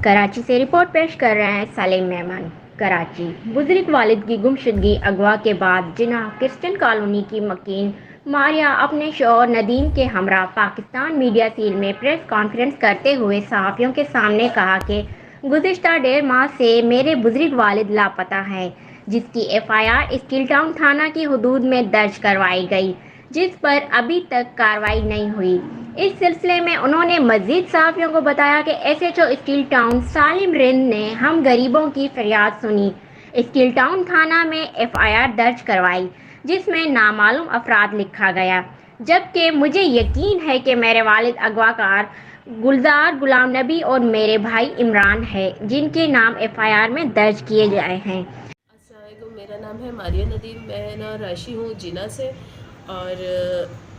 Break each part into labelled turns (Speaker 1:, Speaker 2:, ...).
Speaker 1: कराची से रिपोर्ट पेश कर रहे हैं सलीम मेमन। कराची। बुजुर्ग वालिद की गुमशुदगी अगवा के बाद जिन्ना क्रिश्चियन कॉलोनी की मकीन मारिया अपने शौहर नदीम के हमरा पाकिस्तान मीडिया सील में प्रेस कॉन्फ्रेंस करते हुए सहाफ़ियों के सामने कहा कि गुज़िश्ता 1.5 माह से मेरे बुजुर्ग वालिद लापता हैं, जिसकी FIR स्टील टाउन थाना की हदूद में दर्ज करवाई गई, जिस पर अभी तक कार्रवाई नहीं हुई। इस सिलसिले में उन्होंने मजीद सहाफ़ियों को बताया कि SHO स्टील टाउन सालिम रिंद ने हम गरीबों की फरियाद सुनी, स्टील टाउन थाना में FIR दर्ज करवाई, जिसमें नामालूम अफराद लिखा गया, जबकि मुझे यकीन है कि मेरे वालिद अगवाकार गुलजार गुलाम नबी और मेरे भाई इमरान है, जिनके नाम FIR में दर्ज किए गए हैं।
Speaker 2: अस्सलामुअलैकुम, मेरा नाम है मारिया नदीम। मैं ना राशि हूँ जिना से, और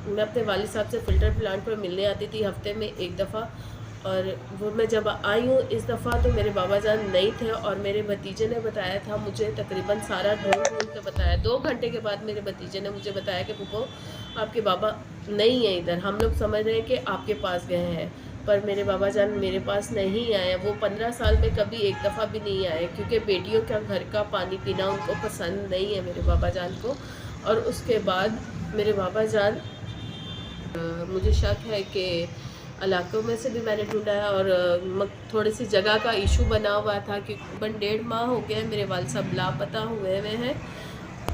Speaker 2: मैं अपने वालिद साहब से फ़िल्टर प्लांट पर मिलने आती थी हफ्ते में एक दफ़ा। और वो मैं जब आई हूँ इस दफ़ा तो मेरे बाबा जान नहीं थे, और मेरे भतीजे ने बताया था मुझे, तकरीबन सारा ढूंढ के बताया। 2 घंटे के बाद मेरे भतीजे ने मुझे बताया कि पुप्पो आपके बाबा नहीं है इधर, हम लोग समझ रहे हैं कि आपके पास गए हैं, पर मेरे बाबा जान मेरे पास नहीं आए। वो 15 साल में कभी एक दफ़ा भी नहीं आए, क्योंकि बेटियों का घर का पानी पीना उनको पसंद नहीं है मेरे बाबा जान को। और उसके बाद मेरे बाबा जान मुझे शक है कि इलाकों में से भी मैंने ढूंढा है, और थोड़ी सी जगह का इशू बना हुआ था, क्योंकि 1.5 माह हो गया मेरे वालिद साहब लापता हुए हैं,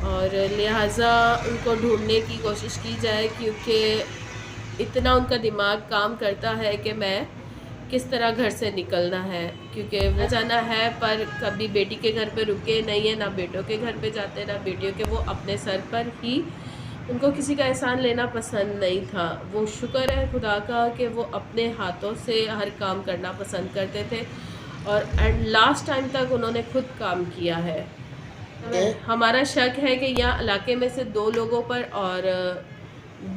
Speaker 2: और लिहाजा उनको ढूंढने की कोशिश की जाए, क्योंकि इतना उनका दिमाग काम करता है कि मैं किस तरह घर से निकलना है, क्योंकि वो जाना है पर कभी बेटी के घर पे रुके नहीं है, ना बेटों के घर पे जाते ना बेटियों के। वो अपने सर पर ही, उनको किसी का एहसान लेना पसंद नहीं था। वो शुक्र है खुदा का कि वो अपने हाथों से हर काम करना पसंद करते थे, और एंड लास्ट टाइम तक उन्होंने खुद काम किया है। हमारा शक है कि यहाँ इलाके में से 2 लोगों पर और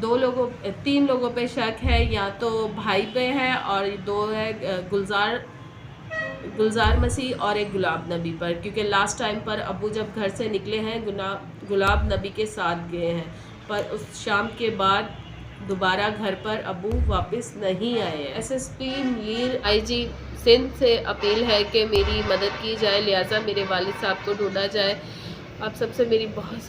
Speaker 2: 3 लोगों पे शक है, या तो भाई पे है और 2 है गुलजार मसीह और एक गुलाब नबी पर, क्योंकि लास्ट टाइम पर अबू जब घर से निकले हैं गुलाब नबी के साथ गए हैं, पर उस शाम के बाद दोबारा घर पर अबू वापस नहीं आए। SSP मीर IG सिंध से अपील है कि मेरी मदद की जाए, लिहाजा मेरे वालिद साहब को ढूंढा जाए। आप सबसे मेरी बहुत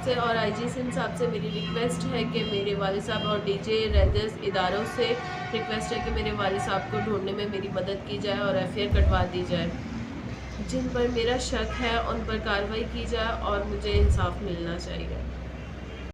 Speaker 2: से और IG सिंध साहब से मेरी रिक्वेस्ट है कि मेरे वालिद साहब और DJ रेंजर्स इदारों से रिक्वेस्ट है कि मेरे वालिद साहब को ढूंढने में मेरी मदद की जाए और FIR कटवा दी जाए। जिन पर मेरा शक है उन पर कार्रवाई की जाए और मुझे इंसाफ मिलना चाहिए।